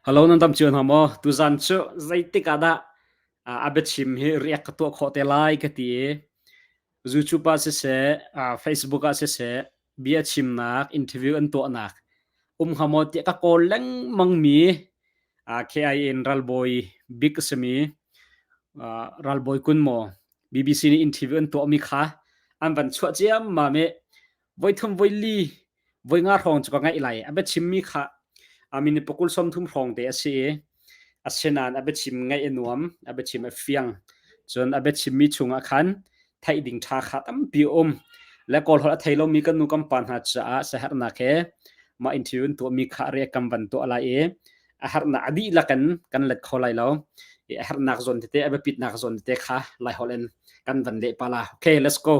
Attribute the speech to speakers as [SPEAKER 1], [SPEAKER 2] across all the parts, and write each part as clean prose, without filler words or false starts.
[SPEAKER 1] Hello nan tam chuan hamo tu zan chu zaiti kada abet chim hi riak to khote lai ka ti YouTube pa se Facebook a se bia chim nak interview an to nak hamo ti ka ko leng mang mi KIN ralboy big semi ralboy kun mo BBC ni interview an to mi kha an van chua chiam ma me voi thum voi li voi nga rong chu ka ngai lai abet chim mi kha amin pokul som thum rong te ase asenan abet chim ngai enuam abet chim afiang chon abet chim mi chunga khan thai ding tha khatam pi la kol hol thailo mi kan nu kam pan ha cha sa har na ke ma interview to mi kha re kam ban to ala a har na adi la kan let kholai lo a har nak zon te abe pit nak zon te kha lai holen kan van de pala okay let's go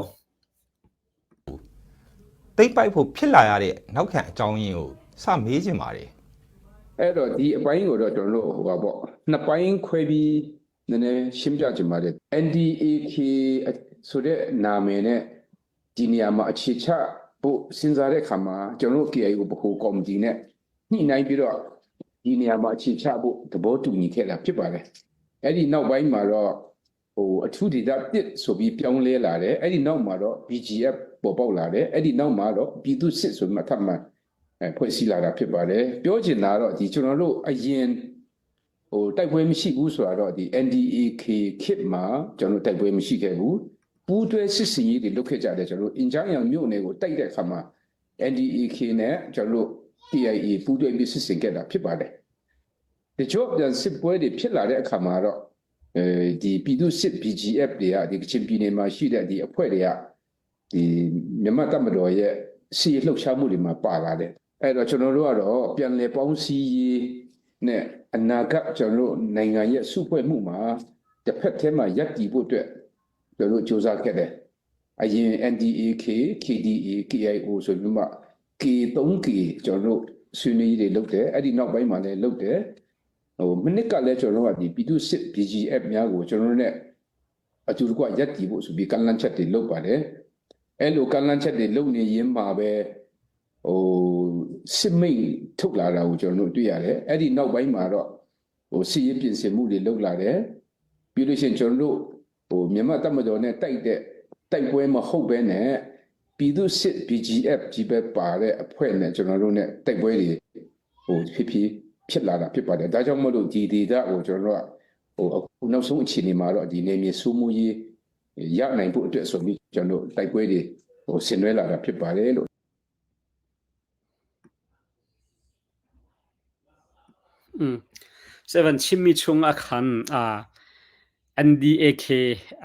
[SPEAKER 2] သိပ်ပိုက်ဖို့ဖြစ်လာရတဲ့နောက်ခံအကြောင်းရင်းကိုစမေးချင်ပါတယ်
[SPEAKER 3] အဲ့တော့ဒီအပိုင်းကိုတော့ကျွန်တော်တို့ဟိုပါပေါ့နှစ်ပိုင်းခွဲပြီးနည်းနည်းရှင်းပြချင်ပါတယ် NDAK ဆိုတဲ့နာမည်နဲ့ဒီနေရာမှာအခြေချဖို့စဉ်းစားတဲ့အခါမှာကျွန်တော်တို့ KIO ဘခုကော်မတီနဲ့ညှိနှိုင်းပြီးတော့ဒီနေရာမှာအခြေချဖို့သဘောတူညီခဲ့တာဖြစ်ပါတယ်အဲ့ဒီနောက်ပိုင်းမှာတော့အထူးဒေသ1ဆိုပြီးပြောင်းလဲလာတယ်အဲ့ဒီနောက်မှာတော့ BGF ပေါ်ပေါက်လာတယ်အဲ့ဒီနောက်မှာတော့ပြည်သူစစ်ဆိုမှထပ်မှဖွဲ့စည်းလာတာဖြစ်ပါတယ်ပြောချင်တာတော့ဒီကျွန်တော်တို့အရင်တိုက်ပွဲမရှိဘူးဆိုတော့ဒီ NDAK ခစ်မှာကျွန်တော်တိုက်ပွဲမရှိခဲ့ဘူးပူးတွဲစစ်စင်ရေးတွေလုပ်ခဲ့ကြတယ်ကျွန်တော်တို့အင်ဂျာယန်မြို့နယ်ကိုတိုက်တဲ့အခါမှာ NDAK နဲ့ကျွန်တော်တို့ TIA ပူးတွဲပြီးစစ်စင်ခဲ့တာဖြစ်ပါတယ်ဒီကြောင့်စစ်ပွဲတွေဖြစ်လာတဲ့အခါမှာတော့ဒီပြည်သူစစ် BGF တွေကဒီကချင်ပြည်နယ်မှာရှိတဲ့ဒီအဖွဲ့တွေကဒီမြန်မာတပ်မတော်ရဲ့စီလှုပ်ရှားမှုတွေမှာပါလာတယ်အဲ့တော့ကျွန်တော်တို့ကတော့ပြန်လည်ပေါင်းစည်းရေးနဲ့အနာဂတ်ကျွန်တော်တို့နိုင်ငံရဲ့စုဖွဲ့မှုမှာတစ်ဖက်ထဲမှာရပ်တည်ဖို့အတွက်ကျွန်တော်တို့စ조사ခဲ့တယ်အရင် NDAK KDA KIO ဆိုပြီးမှ K3K ကျွန်တော်တို့ဆွေးနွေးရေးတွေလုပ်တယ်အဲ့ဒီနောက်ပိုင်းမှာလည်းလုပ်တယ်မနစ်ကလည်းကျွန်တော်တို့ကဒီပြည်သူစစ် BGF များကိုကျွန်တော်တို့ ਨੇ အတူတကွရပ်တည်ဖို့ဆိုပြီးကန့်လန့်ချက်တွေလုပ်ပါတယ်အဲ့လိုကန့်လန့်ချက်တွေလုပ်နေရင်းမှာပဲစစ်မိတ်ထုတ်လာတာကိုကျွန်တော်တို့တွေ့ရတယ်အဲ့ဒီနောက်ပိုင်းမှာတော့စစ်ရေးပြင်ဆင်မှုတွေလုပ်လာတယ်ပြီးလို့ရှိရင်ကျွန်တော်တို့မြန်မာတပ်မတော်နဲ့တိုက်ပွဲမဟုတ်ဘဲနဲ့ပြည်သူစစ် BGF ကြီးပဲပါတဲ့အဖွဲ့နဲ့ကျွန်တော်တို့ ਨੇ တိုက်ပွဲတွေဖြစ်လာတာဖြစ်ပါတယ်ဒါကြောင့်မလို့ဒီဒေတာကိုကျွန်တော်တို့အခုနောက်ဆုံးအခြေအနေမှာတော့ဒီနေမြေစိုးမှုရေးရနိုင်ဖို့အတွက်ဆိုပြီးကျွန်တော်တို့တိုက်ပွဲတွေဆင်နွှဲလာတာဖြစ်ပါတယ်လို့
[SPEAKER 1] seven chimmi chung a khan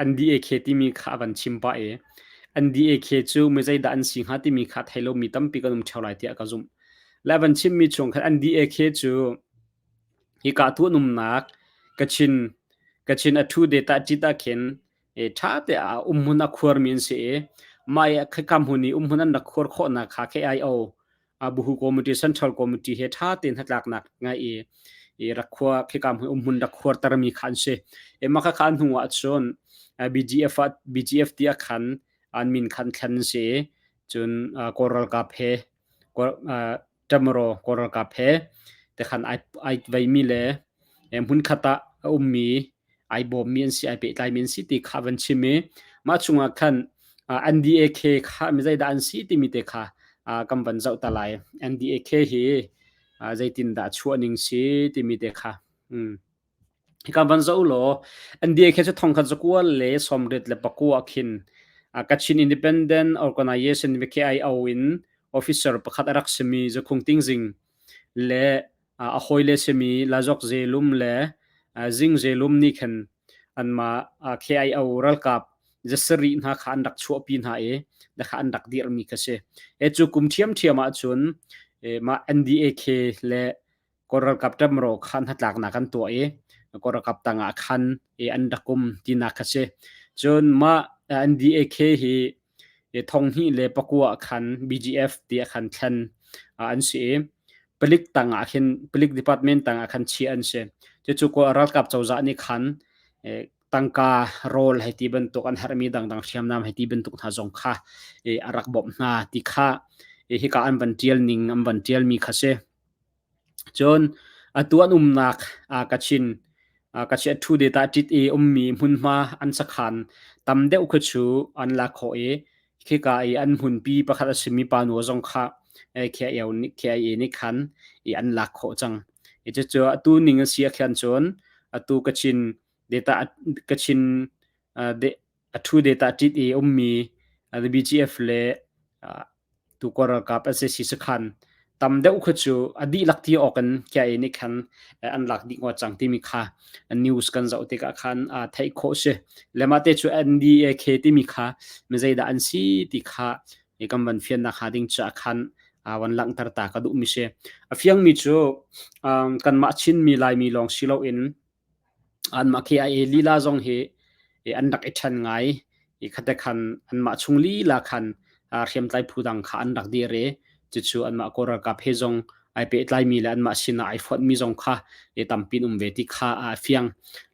[SPEAKER 1] NDAK ti mi kha ban chimpa NDAK chu me zai da an sing ha ti mi kha thailo mi tam pi kanum thaulai ti ka zum 11 chimmi chung khan NDAK chu hi ka tu num nak kachin athu data chita khen tha te a umhuna khwar min se mai khakam huni umhuna na khwar kho na kha KIO buhu committee central committee he tha tin hatlak nak nga rakhwa khikam umhun rakhwar tarmi khan se maka khan huwa chon BGF ti khan anmin khan khan se chun coral kap he tamro coral kap he te khan ai vai mi le mun khata ummi ai bom min si ai pe tai min si ti khavan chime ma chunga khan NDAK kha mi zai da an si ti mi te kha kam ban zau ta lai NDAK hi zaitin da chuaning si ti mi te kha kam ban zau lo NDAK chu thong kha zakwa le somret le pakwa khin kachin independent organization KIO in officer pakhat arak semi za khungting jing le a hoile semi lajok zelum le jing zelum ni khan anma KIO ral kap jasari na khan dak chu pin ha da khan dak dir mi kase chu kum thiam a chun ma NDAK le koral kap tamro khan hatlak na kan to koral kap tanga khan an dakum tina kase chun ma NDAK hi thong hi le pakwa khan BGF ti khan khan an si pelik tanga khin pelik department tanga khan chi an se chu ko ral kap chawza ni khan tangka role hai ti ban to kan harmi dang thiam nam hai ti ban to tha jong kha arak bom na ti kha hi ka an ban tial ning am ban tial mi khase chon ตัวนักกชินกชินทูเดต้าจิตมีมุนมาอันสักขันตำเดอุกชูอันลักโคคือกายอันหุ่นปีประคัตสิมีปานัวจงค่ะแค่เอาแค่นี่ขันอันลักโคจังจะเจอตัวนิ่งเสียขันจนตัวกชินเดต้ากชินเดทูเดต้าจิตมีBGF เลตัวกอร์กับเอสซีสักขันตำเดอุกชูอดีลักที่ออกกันแค่นี่ขันอันลักดีกว่าจังที่มีค่ะนิวส์กันจะอุติกาขันไทยโคเชและมาเตจูNDAKที่มีค่ะไม่ใช่ด่านซีที่ค่ะยังกันบันเฟียนนะคะดิ้งจะขันวันหลังตาตากระดูมิเชเฟียงมีจูกันมาชินมีลายมีลองชิโลอินอันมาเคียลีลาจงเฮอันดักอิชันไงขัดขันอันมาชุงลีลาขันเขียมไตพูดังขันดักดีเรจิจูอันมากอร์กับเฮจงไอเป็ดไลมีและอันมาชินไอฟอดมีจงค่ะตั้มปินเวทีค่ะเฟียง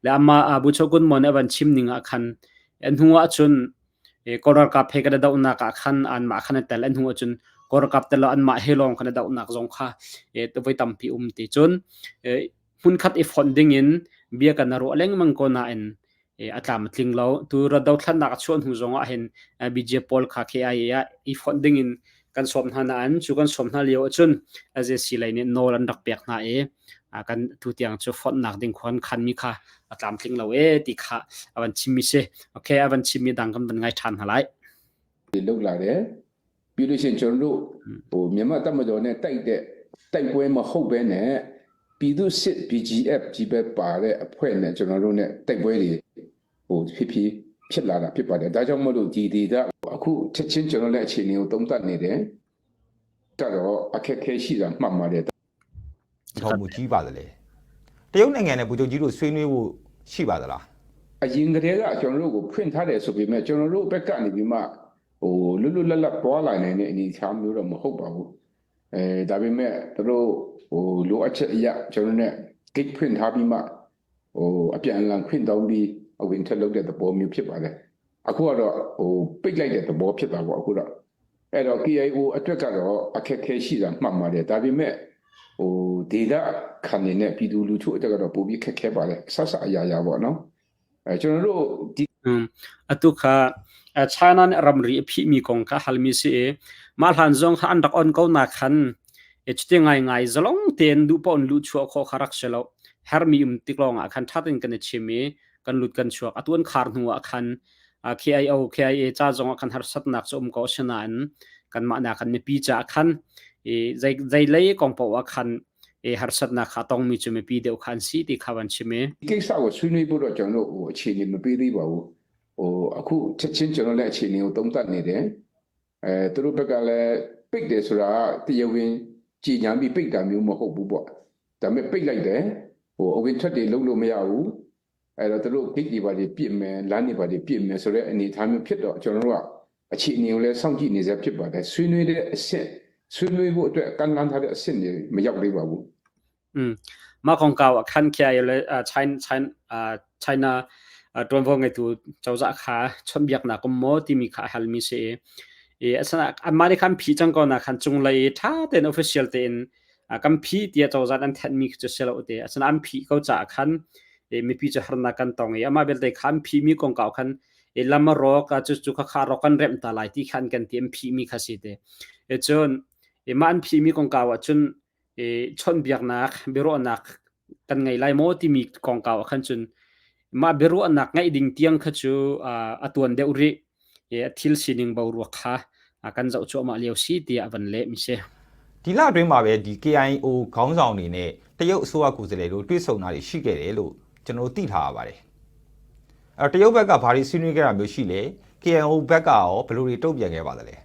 [SPEAKER 1] และอันมาบุชกุนมอนวันชิมนิงขันอันหัวจุนกอร์กับเฮกันดาวนักขันอันมาขันแต่ละอันหัวจุนกอร์กับแต่ละอันมาเฮลองขันดาวนักจงค่ะตัวไว้ตั้มปิติจุนหุ่นขัดฟอนดิ้งอินเบียกันนรกเล้งมังกรน่าอินอัตามทิ้งเราตัวระดาวทันนักชวนหูจงเห็นBJ Paulค่ะแค่ฟอนดิ้งอินกันสมทนาอันจูกันสมทนาเลี้ยวจุนอาจจะสิเลยเนี่ยโนรันดักเปียกนากันทุกอย่างจะฟอนนักดิ่งคนขันมีค่ะตามทิ้งเราติค่ะวันชิมิเช่โอเควันชิมิดังกันเป็นไงทันหลาย
[SPEAKER 3] ลูกหลานเนี่ยปีดูเช่นจนรู้โอ้เมียมาตั้งมาโดนเนี่ยตั้งป่วยมาเข้าไปเนี่ยปีดูสิ BGF จีบป่าเนี่ยเพื่อนเนี่ยจนรู้เนี่ยตั้งป่วยดีโอ้พี่ผิดละผิดไปเลยแต่จังมาดูดีๆအခုချက်ချင်းကျွန်တော်လည်းအခြေအနေကိုသုံးသပ်နေတယ်။ဒါတော့အခက်အခဲရှိတာမှတ်ပါတယ်
[SPEAKER 2] ။ထောင်မှုကြီးပါတယ်လေ။တရုတ်နိုင်ငံနဲ့ဗိုလ်ချုပ်ကြီးတို့ဆွေးနွေးဖို့ရှိပါသလား
[SPEAKER 3] ။အရင်ကတည်းကကျွန်တော်တို့ကိုဖွင့်ထားတယ်ဆိုပေမဲ့ကျွန်တော်တို့ဘက်ကနေပြီးမှလွတ်လွတ်လပ်လပ်ပွားလာနိုင်တဲ့အနေအထားမျိုးတော့မဟုတ်ပါဘူး။ဒါပေမဲ့တို့လိုအပ်ချက်အရကျွန်တော်နဲ့ gate ဖွင့်ထားပြီးမှအပြန်အလှန်ခွင့်တောင်းပြီးအဝင်ထက်လုပ်တဲ့သဘောမျိုးဖြစ်ပါတယ်။အခုကတော့ပိတ်လိုက်တဲ့သဘောဖြစ်တာပေါ့အခုတော့အဲ့တော့ KIO အတွက်ကတော့အခက်အခဲရှိတာမှတ်ပါတယ်ဒါပေမဲ့ဒေတာခံနေတဲ့ပြည်သူလူထုအတွက်ကတော့ပိုပြီးခက်ခဲပါတယ်ဆက်ဆက်အရာရာပေါ့နော်ကျွန်တော်တို့ဒီ
[SPEAKER 1] အတုခChina နဲ့ Ramri အဖြစ်မီကောင်ကဟလမီစီမလဟန်ဇုံခန်ဒက်အွန်ကောနာခန်HT ngayဇလုံးတင်ဒူပွန်လူချောခေါ်ခရက်ရှလောဟရမီတိကလောငါခန်ထတ်င်ကနေချီမီกันลุดกันชัวอตุนคาร์นัวคันKIO KIA จ้าจงคันหาสัตนักสมก็ชนะกันมาหนักกันไม่ปีจ้าคันใจเลยกองปวคันหาสัตนักขาต้องมีจุดไม่ปีเดียวคันสิที่ขวันชิม
[SPEAKER 3] ကိစ္စကိုဆွေးနွေးဖို့တော့ကျွန်တော်တို့အခြေအနေမပေးသေးပါဘူးအခုချက်ချင်းကျွန်တော်လည်းအခြေအနေကိုသုံးသပ်နေတယ်သူတို့ဘက်ကလည်းပိတ်တယ်ဆိုတာတရားဝင်ကြည်ညာပြီးပိတ်တာမျိုးမဟုတ်ဘူးပေါ့ဒါပေမဲ့ပိတ်လိုက်တယ်အဝင်ထွက်တွေလုံးလို့မရဘူးအဲ့တော့သူတို့ဂိတ်တွေပါတွေပြစ်မယ်လမ်းတွေပါတွေပြစ်မယ်ဆိုတဲ့အနေအထားမျိုးဖြစ်တော့ကျွန်တော်တို့ကအခြေအနေကိုလည်းစောင့်ကြည့်နေစေဖြစ်ပါတယ်ဆွေးနွေးတဲ့အဆင့်ဆွေးနွေးဖို့အတွက်ကန့်လန့်ထားတဲ့အဆင့်တွေမရောက်သေးပါဘူး
[SPEAKER 1] มาของเก่าคันแค่เลยChina ตัวพวกไงตัวเจ้าจะขาชนเบียกหนักก็มอที่มีขาฮัลมิเซอันนั้นอเมริกันพีจังก่อนนะคันจงเลยถ้าเป็น official เต็นกันพีที่เจ้าจะนั้นแทนมีจะเซลล์เตะอันนั้นพีเขาจะคันมีปีจะหนักกันตรงอามาเบลได้คันพีมีกองเก่าคันลำมารอกจุกขารอกันเริ่มตาลายที่คันกันที่พีมีขสิเตจนมันพีมีกองเก่าจนชนเบียกนักเบโรนักกันไงไล่โมที่มีกองเก่าคันจนมาเบโรนักไงดิ่งเตียงขจูตัวเดียวรีทิลสินิงบาวรัวค่ะกันจะช่วยมาเลี้ยวซีที่วันเล่มิเช่
[SPEAKER 2] ဒီလအတွင်းမှာပဲဒီ KIO ခေါင်းဆောင်တွေနဲ့တရုတ်အစိုးရကိုယ်စားလှယ်တို့တွေ့ဆုံတာတွေရှိခဲ့တယ်လို့ကျွန်တော်သိထားရပါတယ်တရုတ်ဘက်ကဘာတွေဆွေးနွေးခဲ့တာမျိုးရှိလဲ KIO ဘက်ကရောဘယ်လိုတွေတုံ့ပြန်ခဲ့ပါသလဲ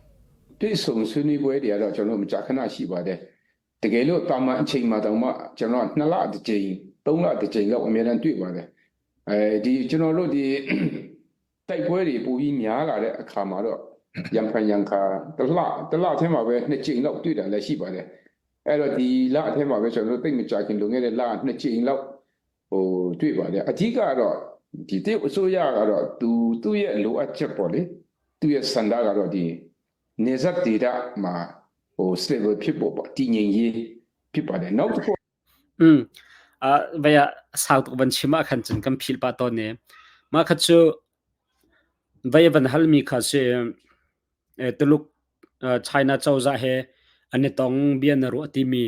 [SPEAKER 3] တွေ့ဆုံဆွေးနွေးပွဲတွေကတော့ကျွန်တော်မကြာခဏရှိပါတယ်တကယ်လို့တာမန်အချိန်မှာတောင်မှကျွန်တော်2လတစ်ကြိမ်3လတစ်ကြိမ်လောက်အများအားတွေ့ပါတယ်ဒီကျွန်တော်တို့ဒီတိုက်ပွဲတွေပိုပြီးများလာတဲ့အခါမှာတော့ရံဖန်ရံခါတလထဲမှာပဲ2ကြိမ်လောက်တွေ့တာလည်းရှိပါတယ်အဲ့တော့ဒီလအထဲမှာပဲကျွန်တော်တို့တိတ်မကြာခင်လုံခဲ့တဲ့လ2ကြိမ်လောက်တွေ့ပါတယ်အဓိကတော့ဒီတရုတ်အစိုးရကတော့သူ့ရဲ့လိုအပ်ချက်ပေါ့လေသူ့ရဲ့စံတာကတော့ဒီနေဇတ်ဒေတာမှာstable ဖြစ်ဖို့ပေါ့တည်ငြိမ်ရေးဖြစ်ပါတယ်နောက်တစ်ခု
[SPEAKER 1] vaya south ban chima khan chun kam phil pa to ne ma kha chu vaya ban hal mi kha se tuluk China chawza he ane tong bian ro ti mi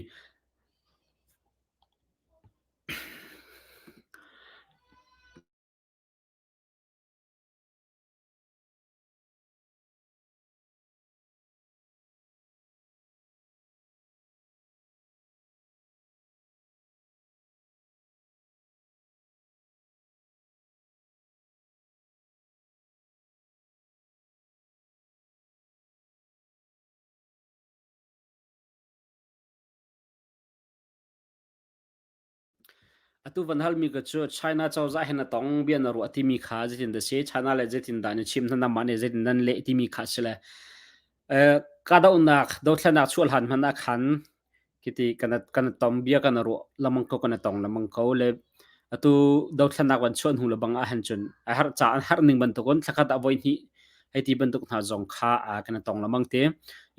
[SPEAKER 1] atu van hal mi ka chu China chawza he na tong bian ro ti mi kha jitin da se China le jitin da ni chim na ma ne jitin nan le ti mi kha sele ka da unak do thlana chul han hana khan kiti kana tom bia kana ro lamang ko kana tong lamang ko le atu do thlana wan chon hu labang a han chun a har cha an har ning ban to kon thakha da voi ni ai ti ban tuk na jong kha a kana tong lamang te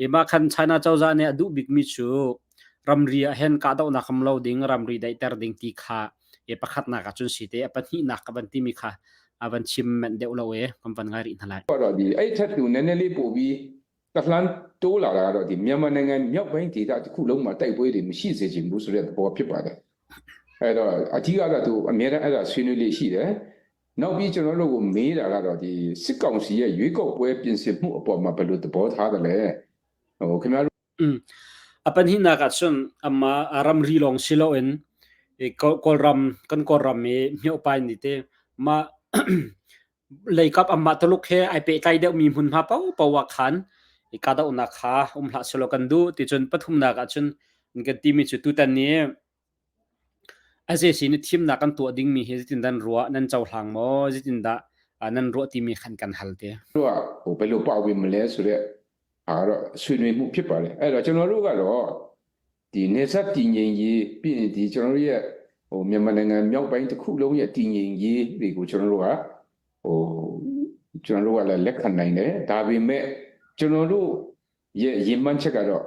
[SPEAKER 1] e ma khan China chawza ne adu big mi chu ramri a hen ka da na kham lo ding ramri dai ter ding ti kha e pakhat na ka chun si te pa ni na ka ban ti mi kha avan chim men de lo we kam van ngari na lai
[SPEAKER 3] တော့ဒီအဲ့ထက်တူနည်းနည်းလေးပို့ပြီးတဖလန်တိုးလာတာကတော့ဒီမြန်မာနိုင်ငံမြောက်ပိုင်းဒေသတစ်ခုလုံးမှာတိုက်ပွဲတွေမရှိစေချင်ဘူးဆိုတဲ့သဘောဖြစ်ပါတယ်အဲ့တော့အကြီးကတော့သူအများနဲ့အဲ့ဒါဆွေးနွေးလေးရှိတယ်နောက်ပြီးကျွန်တော်တို့ကိုမေးတာကတော့ဒီစစ်ကောင်စီရဲ့ရွေးကောက်ပွဲပြင်ဆင်မှုအပေါ်မှာဘယ်လိုသဘောထားတယ်လဲဟိုခင်ဗျားတို့
[SPEAKER 1] apan hi na ka chun amma aram ri long silo en e kolram kan kolram me myo pai ni te ma leikap amma toluk he ai pe tai de mi hun ha pau pawa khan e kada una kha hla silo kan du ti chun pathum na ka chun nge ti mi chu tu tan ni ase sin thim na kan to ding mi he tin dan ruwa nan chaw hlang mo jitin da nan ro ti mi khan kan halte
[SPEAKER 3] တို့ကဟိုဘယ်လိုပေါဝင်မလဲဆိုတော့အားတော့ဆွေးနွေးမှုဖြစ်ပါတယ်အဲ့တော့ကျွန်တော်တို့ကတော့ဒီနေဆက်တည်ငြိမ်ရေးပြီးရင်ဒီကျွန်တော်တို့ရဲ့ဟိုမြန်မာနိုင်ငံမြောက်ပိုင်းတစ်ခုလုံးရဲ့တည်ငြိမ်ရေးတွေကိုကျွန်တော်တို့ကဟိုကျွန်တော်တို့ကလည်းလက်ခံနိုင်တယ်ဒါပေမဲ့ကျွန်တော်တို့ရဲ့ရည်မှန်းချက်ကတော့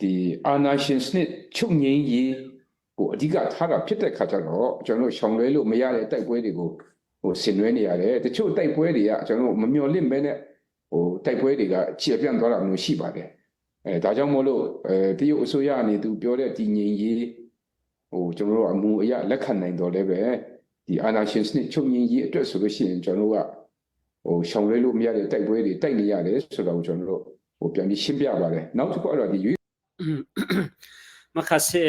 [SPEAKER 3] ဒီအာနာရှင်စနစ်ချုပ်ငြိမ်းရေးကိုအဓိကထားတာဖြစ်တဲ့ခါကျတော့ကျွန်တော်တို့ရှောင်လွှဲလို့မရတဲ့တိုက်ပွဲတွေကိုဟိုဆင်နွှဲနေရတယ်တချို့တိုက်ပွဲတွေကကျွန်တော်တို့မမျှော်လင့်ပဲနဲ့ဟိုတိုက်ပွဲတွေကခြေပြန့်သွားတာမျိုးရှိပါတယ်ဒါကြောင့်မို့လို့တရုတ်အစိုးရအနေသူပြောတဲ့တည်ငြိမ်ရေးဟိုကျွန်တော်တို့အမှုအရလက်ခံနိုင်တော်လည်းပဲဒီအာနာရှင်စနစ်ချုပ်ငြိမ်းရေးအတွက်ဆိုလို့ရှိရင်ကျွန်တော်တို့ကဟိုရှောင်လွှဲလို့မရတဲ့တိုက်ပွဲတွေတိုက်နေရတယ်ဆိုတော့ကျွန်တော်တို့ဟိုပြန်ပြီးရှင်းပြပါတယ်နောက်တစ်ခုကတော့ဒီ
[SPEAKER 1] makase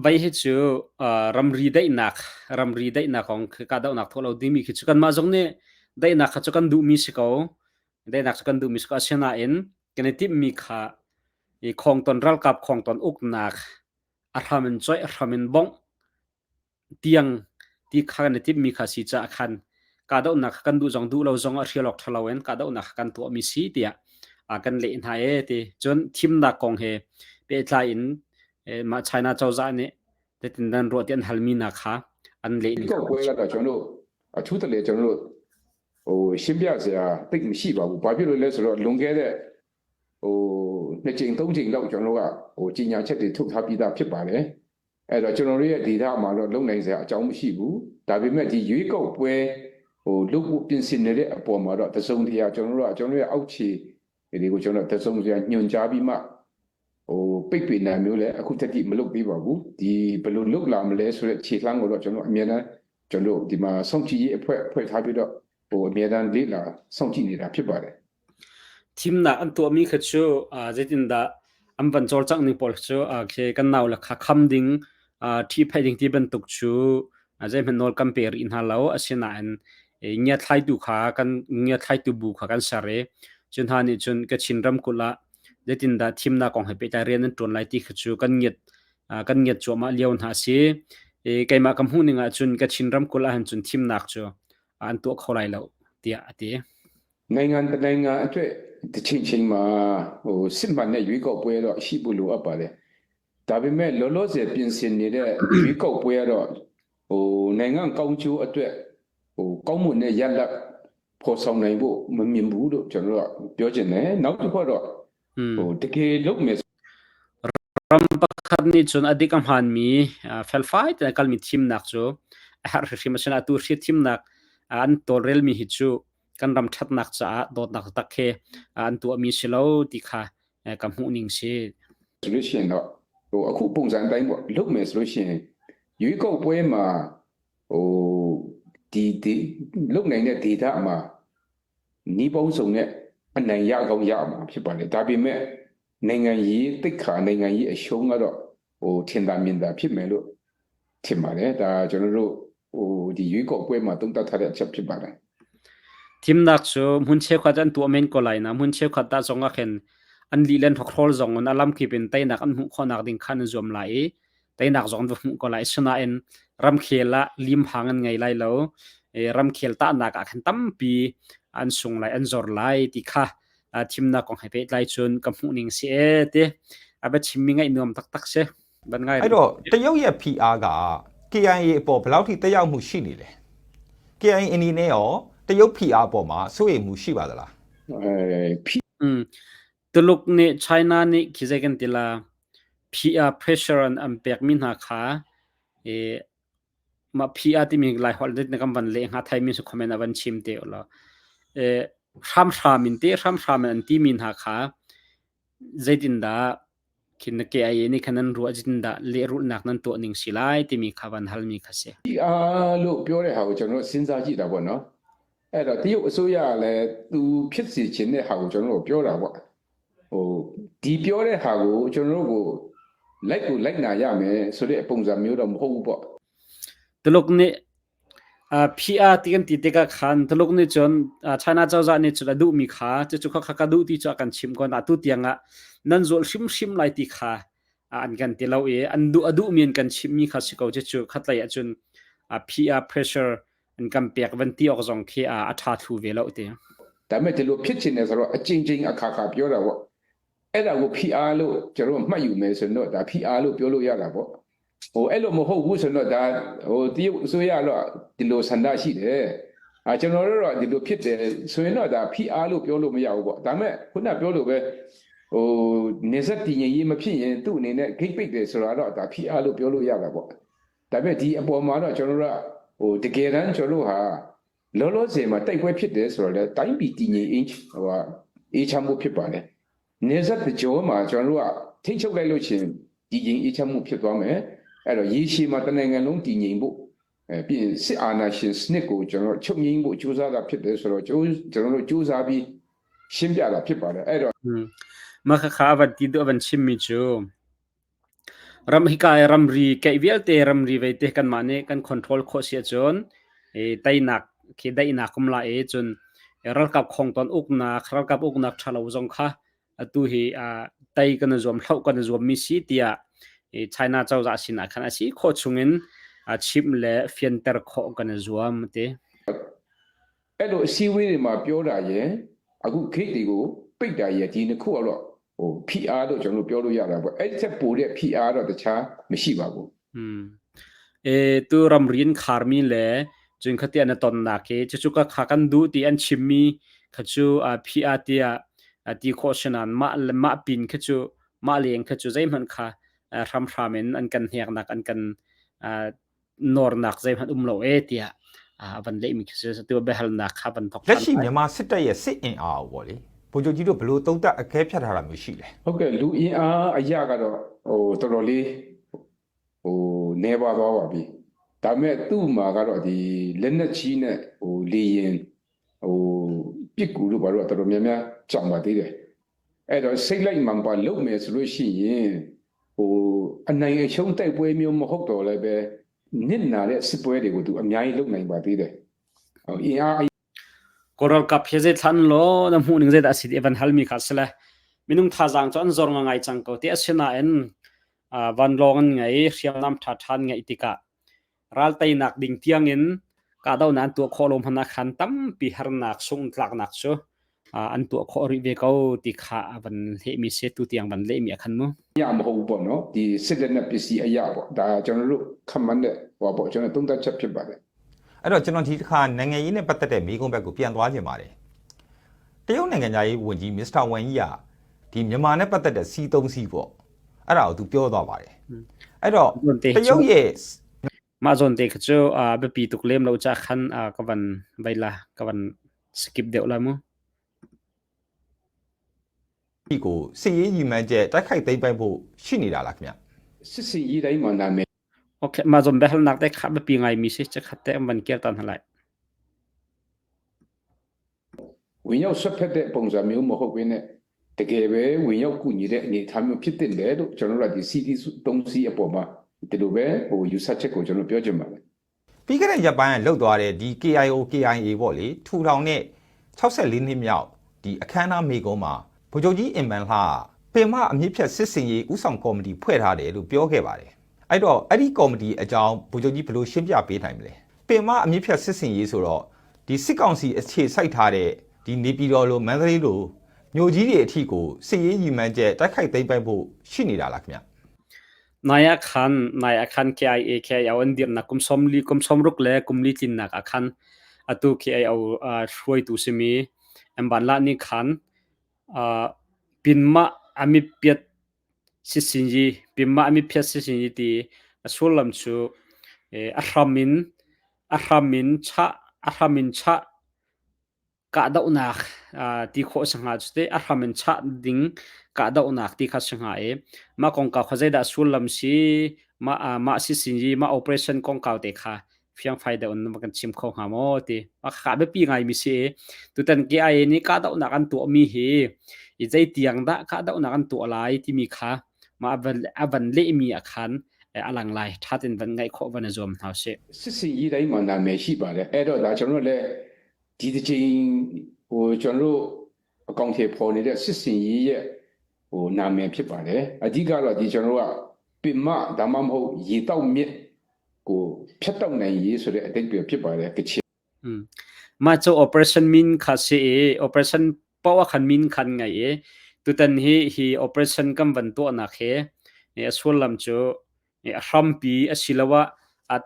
[SPEAKER 1] vai he chu ramri dai nak ong ka da nak tholo dimi khi chukan ma jong ne dai nak kha chukan du mi siko dai nak chukan du mi siko sena en kene tip mi kha e khong ton ral kap khong ton uk nak arhamen choi arhamen bong tiang ti kha ne tip mi kha si cha khan ka da nak kan du jong du lo jong a rialok thalawen ka da nak kan to mi si tia a kan le in ha e ti chon thim na kong he pe tla in ma China chawza ne te tin dan ro tian halmi na kha an le ni
[SPEAKER 3] ကောက်ပွဲကတော့ကျွန်တော်တို့အထူးတလေကျွန်တော်တို့ဟိုရှင်းပြစရာတိတ်မရှိပါဘူးဘာဖြစ်လို့လဲဆိုတော့လွန်ခဲ့တဲ့ဟိုနှစ်ချိန်သုံးချိန်လောက်ကျွန်တော်တို့ကဟိုကြီးညာချက်တွေထုတ်ထားပြီးသားဖြစ်ပါတယ်အဲ့တော့ကျွန်တော်တို့ရဲ့ဒေတာမှာတော့လုံနိုင်စရာအကြောင်းမရှိဘူးဒါပေမဲ့ဒီရွေးကောက်ပွဲဟိုလုပ်ဖို့ပြင်ဆင်နေတဲ့အပေါ်မှာတော့တစုံတရာကျွန်တော်တို့ကကျွန်တော်ရဲ့အောက်ခြေတွေကိုကျွန်တော်တစုံတရာညွှန်ကြားပြီးမှဟိုပိတ်ပင်နိုင်မျိုးလဲအခုတက်တိမလုပ်ပြီးပါဘူးဒီဘယ်လိုလုပ်လာမလဲဆိုတဲ့ခြေလှမ်းကိုတော့ကျွန်တော်အမြဲတမ်းကျွန်တော်ဒီမှာစောင့်ကြည့်ရေးအဖွဲ့ထားပြီးတော့ဟိုအမြဲတမ်းလေ့လာစောင့်ကြည့်နေတာဖြစ်ပါတယ်
[SPEAKER 1] thim na an to mi kha chu jetin da am van chol chang ni pol chu khe kan naw la kha kham ding thi phai ding ti ban tuk chu je men nol compare in halo asina an nya thlai tu kha kan nya thlai tu bu kha kan sare chun hani chun ka chinram kula jetin da thim na kong he pe ta ren an ton lai ti kha chu kan nyet chu ma leon ha si kai ma kam hu ninga chun ka chinram kula han chun thim nak chu an to kholai lo tia ati
[SPEAKER 3] နိုင်ငံတနိုင်ငံအတွက်တစ်ချိန်ချိန်မှာဟိုစစ်မှန်တဲ့ရွေးကောက်ပွဲတော့ရှိဖို့လိုအပ်ပါတယ်ဒါပေမဲ့လောလောဆယ်ပြင်ဆင်နေတဲ့ရွေးကောက်ပွဲကတော့ဟိုနိုင်ငံကောင်းကျိုးအတွက်ဟိုကောင်းမွန်တဲ့ရလဒ်ဖော်ဆောင်နိုင်ဖို့မမြင်ဘူးလို့ကျွန်တော်တို့ပြောချင်တယ်နောက်တစ်ခုတော့ဟိုတကယ်လုပ်မယ်
[SPEAKER 1] ram pakhat ni chun adikam han mi fel fight na kal mi thim nak chu har hrimachana tu hri thim nak an tolrel mi hi chu kan ram that nak cha dot nak takhe an tu mi silo ti kha kam hu ning si
[SPEAKER 3] ဆိုလို့ရှိရင်တော့အခုပုံစံတိုင်းပေါ့လုပ်မယ်ဆိုလို့ရှိရင်ရွေးကောက်ပွဲမှာဒီလုပ်နိုင်တဲ့ data မှာနီးပေါင်းစုံနဲ့အနိုင်ရကောင်းရမှာဖြစ်ပါတယ်ဒါပေမဲ့နိုင်ငံရေးတိတ်ခါနိုင်ငံရေးအရှုံးကတော့ထင်သာမြင်သာဖြစ်မယ်လို့ထင်ပါတယ်ဒါကျွန်တော်တို့ဒီရွေးကောက်ပွဲမှာတုံ့တက်ထားတဲ့အချက်ဖြစ်ပါတယ်
[SPEAKER 1] thim nak chu mun che khat an tu men ko lai na mun che khat ta zonga khen an li len thokhrol zong on alam ki pin tai nak an hu khonak ding khan zom lai tai nak zong vu ko lai suna en ram khela lim hangan ngai lai lo ram khel ta nak a khan tam pi an sung lai an zor lai ti kha thim na kong hai pe lai chun kam hu ning se te aba chimmi ngai nom tak tak se ban ngai
[SPEAKER 2] အဲ့တော့တရုတ်ရဲ့ PR က KIA အပေါ်ဘယ်လောက်ထိတက်ရောက်မှုရှိနေလဲ KIA အနေနဲ့ရောတရုတ် PR အပေါ်မှာစိုးရိမ်မှုရှိပါသလား
[SPEAKER 1] tuluk ni China ni kizagan tila PR pressure an ampek min ha kha ma PR ti mi lai hol dit nakam ban le nga thai mi su comment avan chim te ola ram an ti min ha kha zaitin da kin ke ai ni khanan ru ajin da le ru nak nan to ning silai ti mi khawan hal mi khase
[SPEAKER 3] လို့ပြောတဲ့ဟာကိုကျွန်တော်စဉ်းစားကြည့်တာပေါ့နော်အဲ့တော့တရုတ်အစိုးရကလည်းသူဖြစ်စီခြင်းတဲ့ဟာကိုကျွန်တော်တို့ပြောတာပေါ့ဒီပြောတဲ့ဟာကိုကျွန်တော်တို့ကိုလိုက်နာရမယ်ဆိုတဲ့ပုံစံမျိုးတော့မဟုတ်ဘူးပေါ့
[SPEAKER 1] tuluk ni PR tigan ti te ka khan tuluk ni chon China chawza ni chula du mi kha chu kha ka du ti cha kan chim ko na tu tianga nan zol shim lai ti kha an kan ti lo e an du adu mien kan chim mi kha siko chu khatlai achun PR pressure an kam pek van ti ok zong khe a tha thu ve lo te
[SPEAKER 3] ဒါပေမဲ့ဒီလိုဖြစ်ချင်တယ်ဆိုတော့အချင်းချင်းအခါခါပြောတာပေါ့အဲ့ဒါကို PR လို့ကျွန်တော်မှတ်ယူမယ်ဆိုတော့ဒါ PR လို့ပြောလို့ရတာပေါ့အဲ့လိုမဟုတ်ဘူးဆိုတော့ဒါတရုတ်အစိုးရတော့ဒီလိုဆန္ဒရှိတယ်ကျွန်တော်တို့တော့ဒီလိုဖြစ်တယ်ဆိုရင်တော့ဒါ PR လို့ပြောလို့မရဘူးပေါ့ဒါပေမဲ့ခုနပြောလို့ပဲနေဆက်တည်ငြိမ်ရေးမဖြစ်ရင်သူ့အနေနဲ့ gate ပိတ်တယ်ဆိုတာတော့ဒါ PR လို့ပြောလို့ရတာပေါ့ဒါပေမဲ့ဒီအပေါ်မှာတော့ကျွန်တော်တို့တကယ်တမ်းကျွန်တော်တို့ဟာလောလောဆယ်မှာတိုက်ပွဲဖြစ်တယ်ဆိုတော့လေတိုင်းပြည်တည်ငြိမ်အေးချမ်းမှုဖြစ်ပါတယ်နေဆက်တကြောမှာကျွန်တော်တို့ကထိချုပ်လိုက်လို့ချင်းတည်ငြိမ်အေးချမ်းမှုဖြစ်သွားမယ်အဲ့တော့ရေရှည်မှာတနိုင်ငံလုံးတည်ငြိမ်ဖို့ပြီးရင်စစ်အာဏာရှင်စနစ်ကိုကျွန်တော်ချုပ်ငြိမ်းဖို့ကြိုးစားတာဖြစ်တယ်ဆိုတော့ကျွန်တော်တို့ကြိုးစားပြီးရှင်းပြတာဖြစ်ပါတယ်အဲ့တော့
[SPEAKER 1] ma kha kha va ti do van chim mi chu ram hi kai ram ri kai vel te ram ri ve te kan mane kan control kho sia chon tai nak khi dai na kum la chun ral kap khong ton uk na khral kap uk nak thalo zong kha tu hi tai kan zom thau kan zom mi si tia China chau za sin a khana si kho chungin chim le fienter kho kan zuam te
[SPEAKER 3] အဲ့လိုအစည်းအဝေးတွေမှာပြောတာရယ်အခုခိတ်တွေကိုပိတ်တာရယ်ဒီနှစ်ခုကတော့PR လို့ကျွန်တော်ပြောလို့ရတာပေါ့အဲ့ချက်ပိုတဲ့ PR တော့တခြားမရှိပါဘူး
[SPEAKER 1] tu ram rin kharmi le jun khatia na ton na ke chu ka kha kan du ti an chimmi khachu PR tia ti khosanan ma pin khachu ma leng khachu zai man kha ram en an kan hek nak an kan nor nak zai man lo tia van le mi khachu tu behal nak kha ban thok
[SPEAKER 2] လက်ရှိမြန်မာစစ်တပ်ရဲ့စစ်အင်အားကိုပေါ့လေဗိုလ်ချုပ်ကြီးတို့ဘလို့တုံးတက်အကဲဖြတ်ထားတာမျိုးရှိလဲ
[SPEAKER 3] ဟုတ်ကဲ့လူအင်အားအရာကတော့တော်တော်လေးနေပါသွားပါပြီဒါပေမဲ့သူ့မှာကတော့ဒီလက်နက်ချီနဲ့လေရင်ပစ်ကူလို့ဘာလို့တော်တော်များများကြောင်ပါသေးတယ်အဲ့တော့စိတ်လိုက်မှန်ပါလုပ်မယ်ဆိုလို့ရှိရင်အနိုင်အရှုံးတိုက်ပွဲမျိုးမဟုတ်တော့လည်းပဲနစ်နာတဲ့စစ်ပွဲတွေကိုသူအများကြီးလုပ်နိုင်ပါသေးတယ်အင်အား
[SPEAKER 1] koral kap heze than lo na mu ning zeta sit evan halmi khasla minung tha jang chon zor nga ngai chang ko te asena en van long ngai hriam nam tha than ngai tika ral tai nak ding tiang in ka dau nan tu kholom hana khan tam pi har nak sung tlak nak chu an tu kho ri ve ko ti kha van le mi se tu tiang van le mi khan mo
[SPEAKER 3] ရမဟုတ်ဘူးပေါ့နော်ဒီစစ်လက်နက်ပစ္စည်းအရာပေါ့ဒါကျွန်တော်တို့ခမှန်းတဲ့ဟောပေါ့ကျွန်တော်သုံးသပ်ချက်ဖြစ်ပါတယ်
[SPEAKER 2] အဲ့တော့ကျွန်တော်ဒီတစ်ခါနိုင်ငံရေးနဲ့ပတ်သက်တဲ့မိကုံးဘက်ကိုပြန်သွားခြင်းပါတယ်တရုတ်နိုင်ငံသားရေးဝန်ကြီးမစ္စတာဝမ်ကြီးကဒီမြန်မာနဲ့ပတ်သက်တဲ့စီးသုံးစီးပေါ့ အဲ့ဒါကိုသူပြောသွားပါတယ်အဲ့တော့
[SPEAKER 1] ဇွန်တေ
[SPEAKER 2] တရုတ်ရဲ့
[SPEAKER 1] มาจนเด็กเจ้าเบปีตุกเล่มเราจะขันกับวันใบละกับวันสกิปเดียวละมั้ง
[SPEAKER 2] ဒီကိုစစ်ရေးရည်မှန်းချက်တိုက်ခိုက်သိမ်းပိုက်ဖို့ရှိနေတာလားခင်ဗျ
[SPEAKER 3] စစ်စင်ရေးတိုင်းမှာနာမည်
[SPEAKER 1] โอเคมาจนเบลนักได้ขับเบปีไงมีสิจะขัดแต่มันเกี่ยวตันอะไร
[SPEAKER 3] ဝင်ရောက်ဆွတ်ဖက်တဲ့ပုံစံမျိုးမဟုတ်ဘဲနဲ့တကယ်ပဲဝင်ရောက်ကူညီတဲ့အနေအထားမျိုးဖြစ်တဲ့လေလို့ကျွန်တော်တို့ကဒီ CD3C အပေါ်မှာဒီလိုပဲယူဆချက်ကိုကျွန်တော်ပြောချင်ပါတယ်
[SPEAKER 2] ပြီးခဲ့တဲ့ရက်ပိုင်းကလှုပ်သွားတဲ့ဒီ KIO KIA ပေါ့လေထူထောင်တဲ့64နှစ်မြောက်ဒီအခမ်းအနားမိကုံးမှာဗိုလ်ချုပ်ကြီးအင်မန်လှပင်မအမြင့်ဖြတ်စစ်စင်ရေးဥဆောင်ကော်မတီဖွဲ့ထားတယ်လို့ပြောခဲ့ပါတယ်အဲ့တော့အဲ့ဒီကော်မတီအကြောင်းဗိုလ်ချုပ်ကြီးဘယ်လိုရှင်းပြပေးနိုင်မလဲပင်မအမြင့်ဖြတ်စစ်စင်ရေးဆိုတော့ဒီစစ်ကောင်စီအခြေစိုက်ထားတဲ့ဒီနေပြည်တော်လိုမန္တလေးလိုမြို့ကြီးတွေအထိကိုစစ်ရေးရည်မှန်းချက်တိုက်ခိုက်သိမ်းပိုက်ဖို့ရှိနေတာလားခင်ဗျ
[SPEAKER 1] นายอาคัน KIA แค่เอาอันเดียนักกุมสมรุกเล่กุมลิจินนักอาคันอตุ KIA เอาช่วยตุสิมีอันบันละนี่คันปินมาอามิเปียสิสินจีปินมาอามิเปียสิสินจีตีส่วนลำชูอารามินชะกะดาวนักที่โคสังหารจุดอารามินชะดิ้งกะดาวนักที่ข้าสังหารมากองกาวเขาใจได้ส่วนลำชีมาสิสินจีมา operation กองกาวเด็กค่ะเพียงไฟเดินมากันชิมของหาโมตีมาขาไปปีไงมิเสตุตันเกียร์นี่กะดาวนักอันตัวมีเฮอีใจเตียงดะกะดาวนักอันตัวลายที่มีค่ะมาวันเล่มีอาคารอลังไลถ้าเป็นวันไงข้อวันจอมเท่าเส
[SPEAKER 3] စစ်စင်ရေးတိုင်းမှာနာမည်ရှိပါတယ်အဲ့တော့ဒါကျွန်တော်တို့လည်းဒီတစ်ချိန်ကျွန်တော်တို့အကောင့်ထဲပေါ်နေတဲ့စစ်စင်ရေးရဲ့နာမည်ဖြစ်ပါတယ်အဓိကတော့ဒီကျွန်တော်တို့ကပင်မဒါမှမဟုတ်ရေတောက်မြစ်ကိုဖြတ်တောက်နိုင်ရေးဆိုတဲ့အတိတ်ပဲဖြစ်ပါတယ်ကချင်
[SPEAKER 1] มาเจ้า operation min คาเซ operation ปาวคันมินคันไงตุตันฮี operation กัมวันตัวนักเฮส่วนลำโจรัมปีอศิลวะ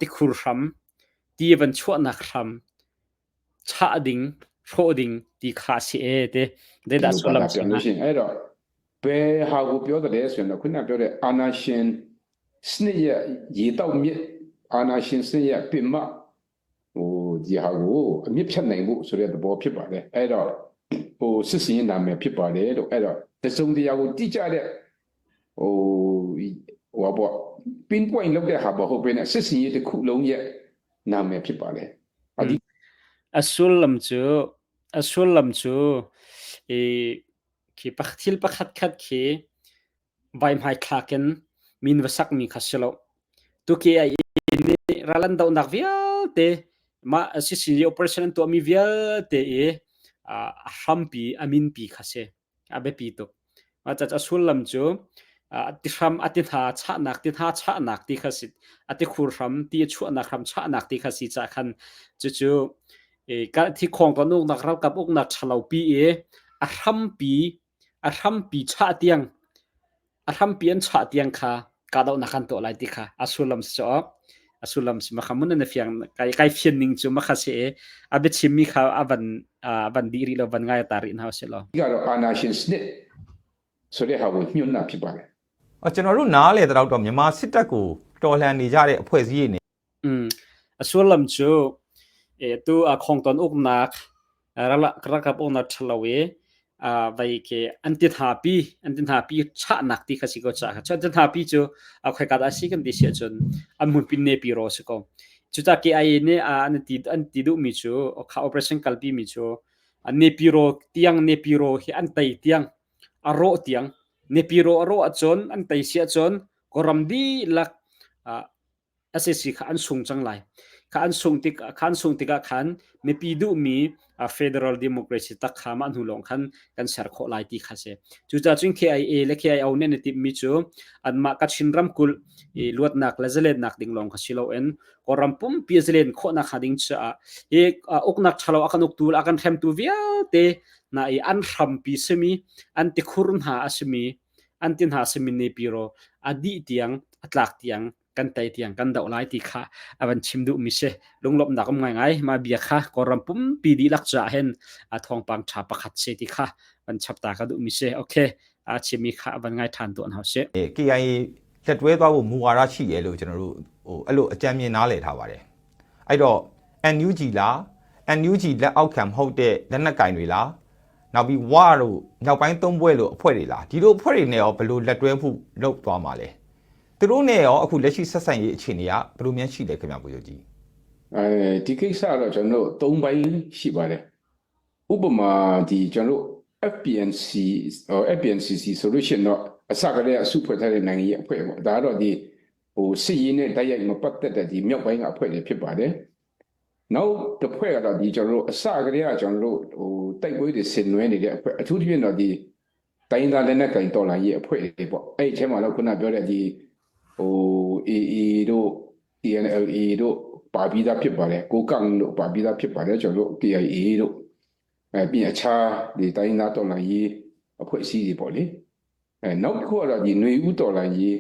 [SPEAKER 1] ติคุรรัมที่วันชั่วนักรัมชาดิงโชดิงที่คาเซเดดัสส่วนลำโจ
[SPEAKER 3] လို့ရှိရင်အဲ့တော့ဘယ်ဟာကိုပြောတယ်လဲဆိုရင်တော့ခုနပြောတဲ့အာနာရှင်စနစ်ရဲ့ရေတောက်မြစ်အာနာရှင်စနစ်ရဲ့ပင်မဒီဟာကိုအမြင့်ဖြတ်နိုင်ဖို့ဆိုတဲ့သဘောဖြစ်ပါတယ်အဲ့တော့စစ်စင်ရေးနာမည်ဖြစ်ပါတယ်လို့အဲ့တော့တစုံတရာကိုတိကျတဲ့ဟိုပေါ့ pinpoint လုပ်တဲ့ဟာပေါ့ဟုတ်ပဲနဲ့စစ်စင်ရေးတစ်ခုလုံးရဲ့နာမည်ဖြစ်ပါတယ်အဒီ
[SPEAKER 1] อสุลลำจูคีปักทิลปักขัดขัดคีใบไม้คลาเกนมินวสักมีขัดเชลตุกีไอนี่รัลันดาวนักวิลเตมาสิสิโอเปอเรชั่นตัวมีวิลเตรัมปีอามินปีขัดเชอาเบปีตุมาจากอสุลลำจูติรัมอติธาชะนักติธาชะนักที่ขัดสิอติคูรัมที่ชั่วนักรัมชะนักที่ขัดสิจากขันจู่การที่ของตอนนู้นนักรับกับอกนักฉลาปีอารัมปีชาเตียงอารัมปีอันชาเตียงค่ะกาดเอานักขันตัวอะไรที่ค่ะอาสุลัมสจอบอาสุลัมสมาขมุนในเฟียงไกเฟียนนิงจูมาขัดเสอาเบชิมิค่ะอาวันดีรีเราวันง่ายตารินเฮาเสลอ
[SPEAKER 3] ဒီကတော့အာနာရှင်စနစ်ဆိုတဲ့ဟာကိုညွှန်းတာဖြစ်ပါတယ်
[SPEAKER 2] ကျွန်တော်တို့နားလေတဲ့တော့မြန်မာစစ်တပ်ကိုတော်လှန်နေကြတဲ့အဖွဲ့အစည်းတွေ
[SPEAKER 1] อาสุลัมจูตัวของตอนอุกนักรักกับอุกนักฉลาไปเกอันติธาปีชะนักที่เขาสิก็ชะอันติธาปีจูใครกัดอาศัยกันดิเสียจนอันมุนปินเนปีโรสก็จุดที่ไอ้เนี่ยอันติดูมิจูข้า operation กัลปีมิจูอันเนปีโรเตียงเนปีโรที่อันไตเตียงอโรเตียงเนปีโรอโรอจนอันไตเสียจนก็รำดีลักSSC ข้าอันสูงจังไรข้าอันสูงติกาขันไม่ปีดูมีFederal Democracy ตักขามันหูลงขันกันเสร์โคไลที่ข้าเสจุดจ้าจึง KIA และ KIA เนี่ยในที่มิจูอันมากัดชินรำคุลลวดนักและเจริญนักดิ่งลงข้าสิโลเอ็นก็รำปุ่มปีเจริญโคนักหาดิ่งจ้าอกนักชะลออากันอกตูลอากันแถมตูเวียเตน่าอันรำปีสมีอันติคุรุนหาสมีอันตินหาสมีในปีโรอดีเตียงอัตลักเตียงกันไตเตียงกันดาวไลที่ข้าวันชิมดูมิเชลงลบหนักง่ายมาเบียข้าก็รำปุ่มปีดีลักจ่าเห็นทองปังชาประคัดเสติข้าวันชับตากันดูมิเชโอเค ชิมีขาวันไงทันตัวเขาเส
[SPEAKER 2] KIA လက်တွဲသွားဖို့မူဝါဒရှိတယ်လို့ကျွန်တော်တို့အဲ့လိုအကြံဉာဏ်နားလည်ထားပါတယ်အဲ့တော့ NUG လား NUG လက်အောက်ခံမဟုတ်တဲ့လက်နက်ကင်တွေလားနောက်ပြီးဝါတို့နောက်ပိုင်းသုံးပွဲလို့အဖွဲ့တွေလားဒီလိုအဖွဲ့တွေနဲ့ရောဘယ်လိုလက်တွဲမှုလုပ်သွားမှာလဲသူတို့နဲ့ရောအခုလက်ရှိဆက်ဆံရေးအခြေအနေကဘယ်လိုများရှိလဲခင်ဗျာဗိုလ်ချုပ်ကြီး
[SPEAKER 3] ဒီကိစ္စတော့ကျွန်တော်တို့၃ပိုင်းရှိပါတယ်ဥပမာဒီကျွန်တော်တို့ FPNCC solution တော့အစကတည်းကအစုဖွဲ့ထားတဲ့နိုင်ငံရေးအဖွဲ့ပေါ့ဒါကတော့ဒီစစ်ရေးနဲ့တိုက်ရိုက်မပတ်သက်တဲ့ဒီမြောက်ပိုင်းကအဖွဲ့တွေဖြစ်ပါတယ်နောက်တစ်ဖွဲ့ကတော့ဒီကျွန်တော်တို့အစကတည်းကကျွန်တော်တို့တိုက်ပွဲတွေဆင်နွှဲနေတဲ့အဖွဲ့အထူးသဖြင့်တော့ဒီတိုင်းသားလက်နက်ကင်တော်လှန်ရေးအဖွဲ့တွေပေါ့အဲ့ဒီအချိန်မှာတော့ခုနပြောတဲ့ဒီAA တို့ TNLA တို့ပါပြီးသားဖြစ်ပါတယ်ကိုကန့်တို့ပါပြီးသားဖြစ်ပါတယ်ကျွန်တော်တို့ KIA တို့ပြီးအခြားဒီတိုင်းသားတော်လှန်ရေးအဖွဲ့အစည်းတွေပေါ့လေနောက်တစ်ခုကတော့ဒီຫນွေဦးတော်လှန်ရေး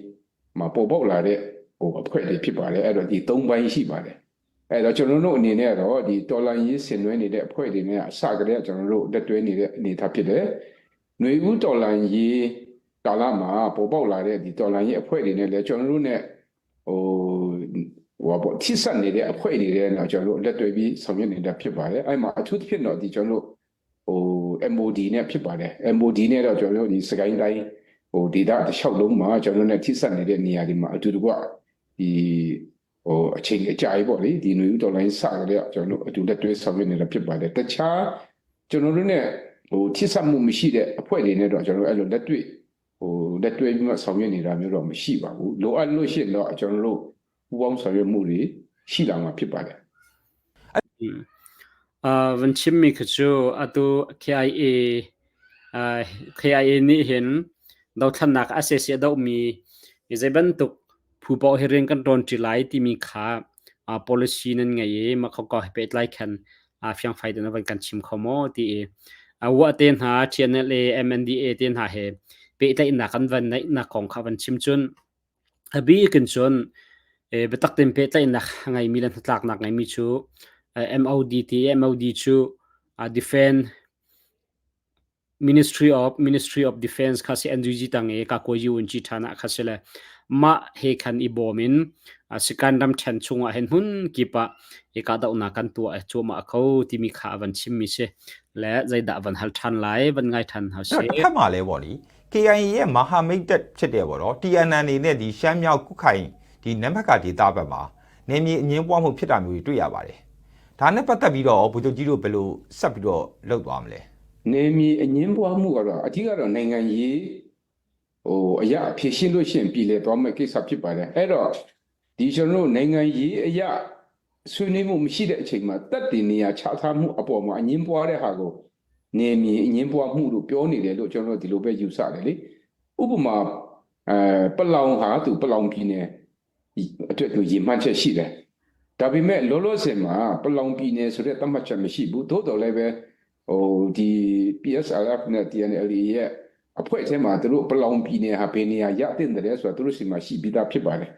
[SPEAKER 3] မှာပေါ်ပေါက်လာတဲ့အဖွဲ့တွေဖြစ်ပါတယ်အဲ့တော့ဒီ၃ပိုင်းရှိပါတယ်အဲ့တော့ကျွန်တော်တို့အနေနဲ့ကတော့ဒီတော်လှန်ရေးဆင်နွှဲနေတဲ့အဖွဲ့တွေနဲ့အစကတည်းကကျွန်တော်တို့လက်တွဲနေတဲ့အနေအထားဖြစ်တယ်ຫນွေဦးတော်လှန်ရေးကာလမှာပေါ်ပေါက်လာတဲ့ဒီတော်လှန်ရေးအဖွဲ့တွေနဲ့လည်းကျွန်တော်တို့နဲ့ပေါ့ထိစပ်နေတဲ့အဖွဲ့တွေနဲ့တော့ကျွန်တော်တို့လက်တွဲပြီးဆောင်ရွက်နေတာဖြစ်ပါတယ်အဲ့မှာအထူးသဖြင့်တော့ဒီကျွန်တော်တို့MOD နဲ့ဖြစ်ပါတယ် MOD နဲ့တော့ကျွန်တော်တို့ဒီစကိုင်းတိုင်းဒေတာတစ်လျှောက်လုံးမှာကျွန်တော်တို့နဲ့ထိစပ်နေတဲ့နေရာတွေမှာအတူတကွဒီအချိန်အကြာကြီးပေါ့လေဒီຫນွေဦးတော်လိုင်းစကြတဲ့ကျွန်တော်တို့အတူလက်တွဲဆောင်ရွက်နေတာဖြစ်ပါတယ်တခြားကျွန်တော်တို့နဲ့ထိစပ်မှုမရှိတဲ့အဖွဲ့တွေနဲ့တော့ကျွန်တော်တို့အဲ့လိုလက်တွေ့ပြီးမှဆောင်ရွက်နေတာမျိုးတော့မရှိပါဘူးလိုအပ်လို့ရှိရင်တော့ကျွန်တော်တို့ပူးပေါင်းဆောင်ရွက်မှုတွေရှိလာမှာဖြစ်ပါတယ်
[SPEAKER 1] วันชิมมีคือจูอะตัว KIA นี่เห็นเราถนักอาเซียนเรามีใจบรรทุกผู้บริหารกันตอนจุลัยที่มีค่าpolicy นั่นไงมาเขาก็ให้ไปไล่กันเพียงไฟเดินวันกันชิมคอมที่ว่าเตียนหา TNLA MNDA เตียนหาเหไปไล่หนักกันวันไหนหนักของเขาวันชิมจนบีกันจนไปตักเต็มไปไล่หนักไงมีเรื่องหลักหนักไงมีชู MODT MOD ชู Defense Ministry of Defense คาสิ NGG ตังเอกาโกยูนจิฐานะคาสิเลมาเฮคันอีบอมินสิการดำชันชงเห็นหุ่นกิปะเอกาดาวนากันตัวชัวมาเขาที่มีขาวันชิมมิเชและใจดาวันฮัลทันไลวันไงทันเขาเช
[SPEAKER 2] ถ้ามาเลยบ่นี่ KIA ရဲ့မဟာမိတ်တက်ဖြစ်တယ်ပေါ့နော် TNN နေနဲ့ဒီရှမ်းမြောက်ကုခိုင်ဒီနံပါတ်ကဒေတာဘက်မှာနေမြေအငင်းပွားမှုဖြစ်တာမျိုးတွေ့ရပါတယ်ဒါနဲ့ပတ်သက်ပြီးတော့ဗိုလ်ချုပ်ကြီးတို့ဘယ်လိုဆက်ပြီးတော့လုပ်သွားမလဲ
[SPEAKER 3] နေမြေအငင်းပွားမှုကတော့အထူးကတော့နိုင်ငံရေးအရာဖြည့်ရှင်းလို့ရှိရင်ပြည်လေသွားမဲ့ကိစ္စဖြစ်ပါတယ်အဲ့တော့ဒီကျွန်တော်တို့နိုင်ငံရေးအရာဆွေးနွေးမှုမရှိတဲ့အချိန်မှာတက်တည်နေရခြားထားမှုအပေါ်မှာအငင်းပွားတဲ့ဟာကိုနေမြေအငင်းပွားမှုလို့ပြောနေတယ်လို့ကျွန်တော်တို့ဒီလိုပဲယူဆတယ်လေဥပမာပလောင်ဟာသူပလောင်ပြည်နယ်အတွက်သူရည်မှန်းချက်ရှိတယ်ဒါပေမဲ့လောလောဆယ်မှာပလောင်ပြည်နယ်ဆိုတဲ့သတ်မှတ်ချက်မရှိဘူးသို့တော်လည်းပဲဒီ PSRF နဲ့ TNLA ရဲ့အဖွဲ့အထဲမှာသူတို့ပလောင်ပြည်နယ်ဟာဘယ်နေရာရတဲ့တယ်ဆိုတာသူတို့စီမှာရှိပြီးသားဖြစ်ပါတယ်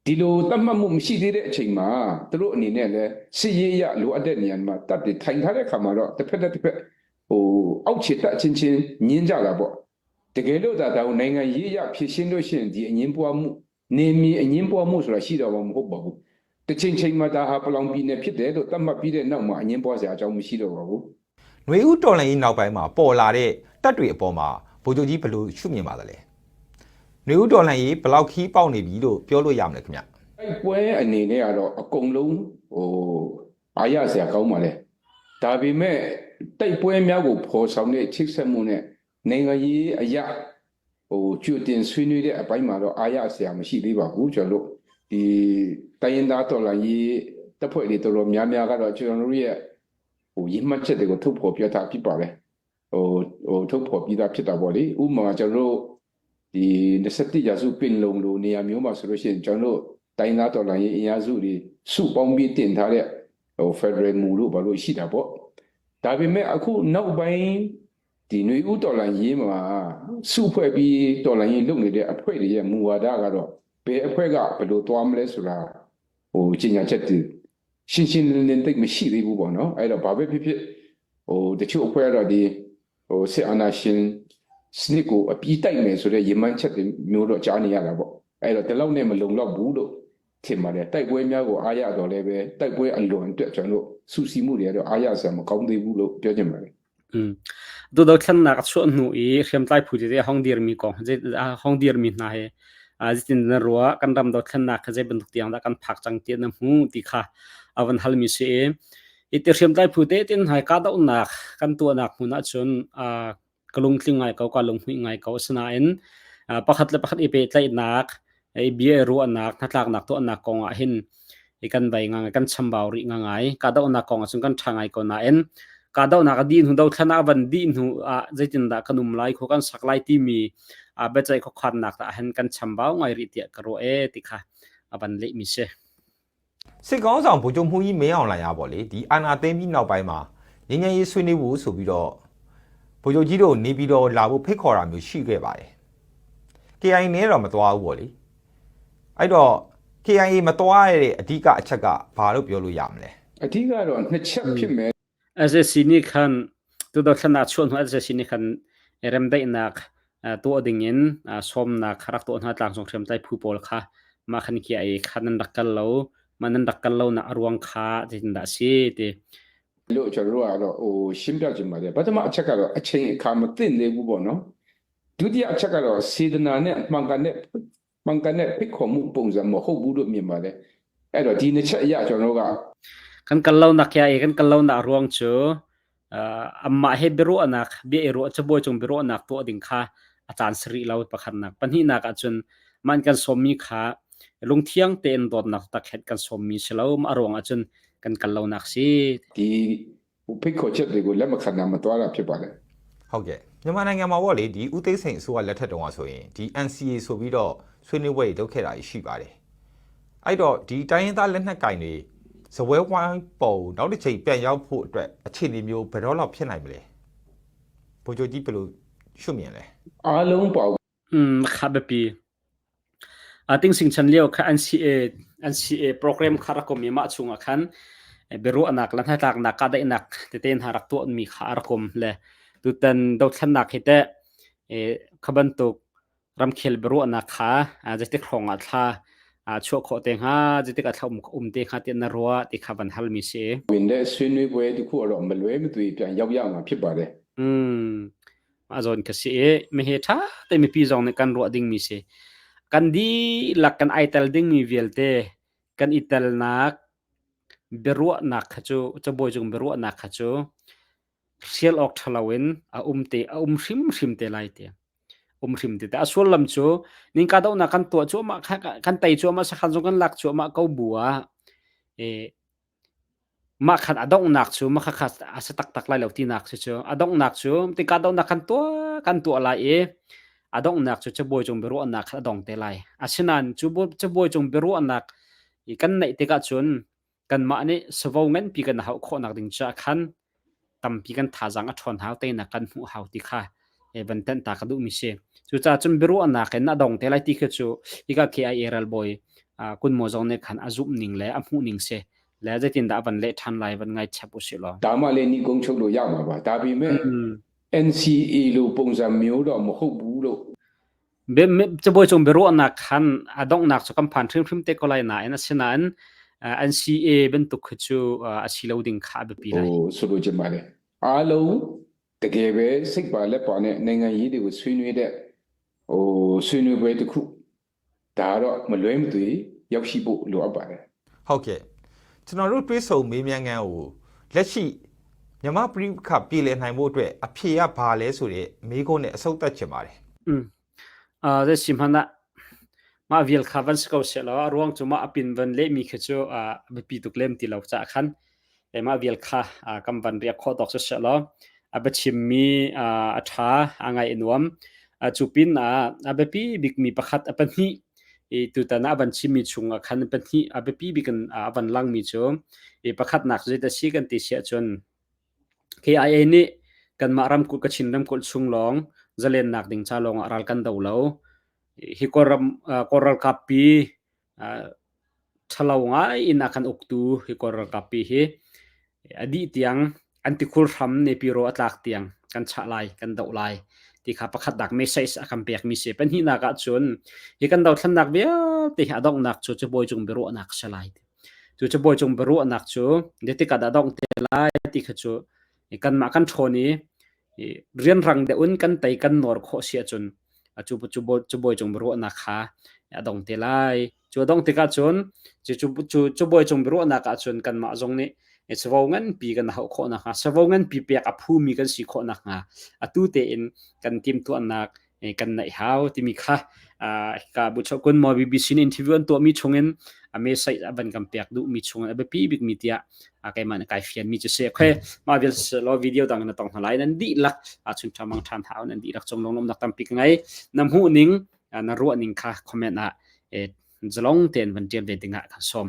[SPEAKER 3] ဒီလိုသတ်မှတ်မှုမရှိသေးတဲ့အချိန်မှာသူတို့အနေနဲ့လည်းစစ်ရေးရလိုအပ်တဲ့နေရာမှာတပ်တွေထိုင်ထားတဲ့အခါမှာတော့တစ်ဖက်အောက်ခြေတက်ချင်းညင်းကြတာပေါ့တကယ်လို့ဒါနိုင်ငံရေးရဖြစ်ရှင်းလို့ရှိရင်ဒီအငင်းပွားမှုနေမြေအငင်းပွားမှုဆိုတာရှိတော့မဟုတ်ပါဘူးတချိန်မှာဒါဟာပလောင်ပြည်နယ်ဖြစ်တယ်လို့သတ်မှတ်ပြီးတဲ့နောက်မှာအငင်းပွားစရာအကြောင်းမရှိတော့ပါဘူး
[SPEAKER 2] ຫນွေဦးတော်လှန်ရေးနောက်ပိုင်းမှာပေါ်လာတဲ့တပ်တွေအပေါ်မှာဗိုလ်ချုပ်ကြီးဘယ်လိုရှုမြင်ပါသလဲຫນွေဦးတော်လှန်ရေးဘယ်လောက်ခီးပေါက်နေပြီလို့ပြောလို့ရမလဲခင်ဗျ
[SPEAKER 3] အဲ့ပွဲအနေနဲ့ကတော့အကုန်လုံးအားရစရာကောင်းပါလေဒါပေမဲ့တိုက်ပွဲများကိုဖော်ဆောင်တဲ့ချိတ်ဆက်မှုနဲ့နိုင်ငံရေးအရာကျွတ်တင်ဆွေးနွေးတဲ့အပိုင်းမှာတော့အားရစရာမရှိသေးပါဘူးကျွန်တော်တို့ဒီတိုင်းရင်းသားတော်လှန်ရေးတပ်ဖွဲ့တွေတော်တော်များများကတော့ကျွန်တော်တို့ရဲ့ရည်မှတ်ချက်တွေကိုထုတ်ဖော်ပြတာဖြစ်ပါလေထုတ်ဖော်ပြီးသားဖြစ်တာပေါ့လေဥပမာကျွန်တော်တို့ဒီ27ရာစုပင်လုံလိုနေရာမျိုးမှာဆိုလို့ရှိရင်ကျွန်တော်တို့တိုင်းသားတော်လှန်ရေးအင်အားစုတွေစုပေါင်းပြီးတင်ထားတဲ့Federal မူလို့ဘာလို့ရှိတာပေါ့ဒါပေမဲ့အခုနောက်ပိုင်းဒီຫນွေဦးတော်လှန်ရေးမှာစုဖွဲ့ပြီးတော်လှန်ရေးလုပ်နေတဲ့အဖွဲ့တွေရဲ့မူဝါဒကတော့ဘယ်အဖွဲ့ကဘယ်လိုသွားမလဲဆိုတာကြီးညာချက်တွေရှင်းလင်းသိမရှိသေးဘူးပေါ့နော်အဲ့တော့ဘာပဲဖြစ်ဖြစ်တချို့အဖွဲ့ကတော့ဒီစစ်အာဏာရှင် စနစ်ကိုအပြီးတိုက်မယ်ဆိုတဲ့ရည်မှန်းချက်တွေမျိုးတော့ကြားနေရတာပေါ့အဲ့တော့ဒီလောက်နဲ့မလုံလောက်ဘူးလို့ထင်ပါတယ်တိုက်ပွဲများကိုအားရတော့လည်းပဲတိုက်ပွဲအလွန်အတွက်ကျွန်တော်တို့စူးစီးမှုတွေကတော့အားရစရာမကောင်းသေးဘူးလို့ပြောချင်ပါတယ်
[SPEAKER 1] ตัวเราท่านนักชวนหนูเข้มใต้ผู้ที่ห้องเดียร์มีกองจะห้องเดียร์มีนายจะตินรัวกันรำเราท่านนักจะเป็นตุกเตียงแล้วกันผักจังเตียนน้ำหูติค่ะวันฮัลมิเซ่อีเตอร์เข้มใต้ผู้ที่ตินหายกาดเอานักกันตัวนักมุนัชนกลุ่มทิ้งไงเขากลุ่มทิ้งไงเขาสนานประคัดและประคัดอีเปตไลนักไอเบียรัวนักนักหลักนักตัวนักกองเห็นกันใบงานกันชัมบาวริงไงกาดเอานักกองส่วนกันทางไงก็น่าเอ็นกาดเอานักดินหุ่นดาวทนาวันดินหุ่นใจจินดาขนมไล่เขากันสักไล่ที่มีเบใจเขาขันนักแต่เห็นกันชัมบาวไงริเตียกรัวติค่ะวันเละมิเช่
[SPEAKER 2] စစ်ကောင်းဆောင်ဗိုလ်ချုပ်မှုကြီးမင်းအောင်လှိုင်ရပေါ့လေဒီအာဏာသိမ်းပြီးနောက်ပိုင်းမှာငញ្ញရေးဆွေးနွေးဖို့ဆိုပြီးတော့ဗိုလ်ချုပ်ကြီးတို့နေပြီးတော့လာဖို့ဖိတ်ခေါ်တာမျိုးရှိခဲ့ပါတယ် KIA နဲ့တော့မသွားဘူးပေါ့လေအဲ့တော့ KIA မသွားရတဲ့အဓိကအချက်ကဘာလို့ပြောလို့ရမလဲ
[SPEAKER 3] အဓိကတော့နှစ်ချက်ဖြစ်မယ်
[SPEAKER 1] as a senior kan tu da khana chon as a senior kan rem dai nak to dingin som na kharak to na tlang song threm tai phu pol kha ma khan ki ai khanan dakal lo manan dakal lo na arwang kha tin da si te
[SPEAKER 3] လို့ကျွန်တော်တို့ကတော့ရှင်းပြချင်ပါတယ်ပထမအချက်ကတော့အချိန်အခါမသိနေဘူးပေါ့နော်ဒုတိယအချက်ကတော့စေတနာနဲ့မှန်ကန်တဲ့ဖိတ်ခေါ်မှုပုံစံမဟုတ်ဘူးလို့မြင်ပါတယ်အဲ့တော့ဒီနှစ်ချက်အရကျွန်တော်တို့က
[SPEAKER 1] kan kalau nak ya kan kalau nak ruang chu amma he biro anak bi ero chabo chung biro anak to ding kha achan sri lau pakhan nak panhi nak achun man kan somi kha lung thiang ten dot nak tak het kan somi selo ma rong achun kan kalau nak si
[SPEAKER 3] ဒီဖိတ်ခေါ်ချက်တွေကိုလက်မခံနိုင်မသွားတာဖြစ်ပါတယ်
[SPEAKER 2] ဟုတ်ကဲ့မြန်မာနိုင်ငံမှာပေါ့လေဒီဦးသိန်းစိန်အစိုးရလက်ထက်တုန်းကဆိုရင်ဒီ NCA ဆိုပြီးတော့ဆွေးနွေးပွဲတွေလုပ်ခဲ့တာရှိပါတယ်အဲ့တော့ဒီတိုင်းရင်းသားလက်နက်ကင်တွေဇပွဲဝိုင်းပုံနောက်တစ်ချိန်ပြန်ရောက်ဖို့အတွက်အခြေအနေမျိုးဘယ်တော့လောက်ဖြစ်နိုင်မလဲဗိုလ်ချုပ်ကြီးဘယ်လိုရှုမြင်လဲ
[SPEAKER 3] အားလုံးပေါ့
[SPEAKER 1] ခါဘပီting sing chan leo kha NCA program khara ko mi ma chunga khan beru anak lan ha tak nak ka dai nak te ten harak to mi khar kom le tu tan do than nak hite khaban to ram khel beru anak kha jete khong a tha chho kho te nga jete ka thom te kha te na ro ti khaban hal mi se
[SPEAKER 3] ဝင်တဲ့ဆွေးနွေးပွဲတခုတော့မလွဲမသွေပြန်ရောက်ရမှာဖြစ်ပါတယ်
[SPEAKER 1] azon ka si me he tha te mi pi jong ne kan ro ding mi se kan di lak kan aitel ding mi velte kan itel nak beru nak khachu chaboy jung beru nak khachu sial ok thalawin hrim te lai te hrim te ta asol lam chu ning ka do na kan to chu ma kan tai chu ma sa khan jong kan lak chu ma ko bua ma khan adong nak chu ma kha asa tak lai lo ti nak chu adong nak chu ti ka do na kan to lai adong nak chu chaboy jong beru anak adong te lai asinan chu chaboy jong beru anak i kan nei te ka chun kan ma ne sawau ngan pi kan hau kho nak ding cha khan tam pi kan tha jang a thon hau te na kan hu hau ti kha e ban tan ta ka du mi se chu cha chun beru anak na dong te lai ti kha chu i ka KIRL boy kun mo jong ne khan azum ning le a mu ning se le ja tin da ban le than lai ban ngai chapu se lo
[SPEAKER 3] ဒါမှလည်းညီကုန်းချုပ်လို့ရမှာပါဒါပေမဲ့ NCA လို့ပုံစံမျိုးတော့မဟုတ်ဘူးလို့
[SPEAKER 1] จะบ่จงเบรุนักคันดองนักสกัมพันทริมเตก็ไลน่ะนะฉะนั้นNCA เป็นตุกจูอาศิลาดิ่งขาแบบปีไร
[SPEAKER 3] ဆိုလို့ချင်ပါတယ်အားလုံးတကယ်ပဲစိတ်ပါလက်ပါနဲ့နိုင်ငံရေးတွေကိုဆွေးနွေးတဲ့ဆွေးနွေးပွဲတစ်ခုဒါတော့မလွဲမသွေရောက်ရှိဖို့လိုအပ်ပါတယ်
[SPEAKER 2] ဟုတ်ကဲ့ကျွန်တော်တို့တွေးဆုံမေးမြန်းခန်းကိုလက်ရှိမြန်မာပြည်ခပြည်လည်နိုင်ဖို့အတွက်အဖြေရဘာလဲဆိုတဲ့မေးခွန်းနဲ့အဆုံးသတ်ချင်ပါတယ်
[SPEAKER 1] 这simhana ma vial khavan sko selo ruang chuma apin van le mi khacho bepi tuklem ti lo cha khan ma vial kha kam van ria kho tok selo abachim mi atha angai enwam chupin abepi big mi pakhat apani e tutana ban chimi chunga khan pani abepi bikan avan lang mi cho e pakhat nak je ta si kan ti sia chon KIA ni kan maram ku ka chinram kol chunglong zalen nak ding cha long aral kan do lo hi koral kapi thalawanga in akan uktu hi koral kapi hi adi tiang antikul ram ne piro atlak tiang kan cha lai kan do lai ti kha pakhat dak message akam pek mi se pen hi na ka chun hi kan dau thlan nak bia ti adong nak chu boy chung beru nak salai chu boy chung beru nak chu de ti ka da dong te lai ti kha chu kan ma kan thoni rian rang de un kan tai kan nor kho sia chun chu boy chung beru nak kha adong te lai chu dong te ka chun chu boy chung beru nak ka chun kan ma jong ni sawongan pi kan hau kho na ha sawongan pi pek a phu mi kan si kho na ha atu te in kan tim tu anak kan nai hau ti mi kha ka bu chokun mo bbc in interview an to mi chungen a me sai aban kam pek du mi chungan abe pi big media a kai man kai fian mi che se khe ma vel lo video dang na tong halai nan di lak a chun thamang than hau nan di rak chong long nom nak tam pik ngai nam hu ning na ro ning kha comment na zalong ten van tel ve tinga kan som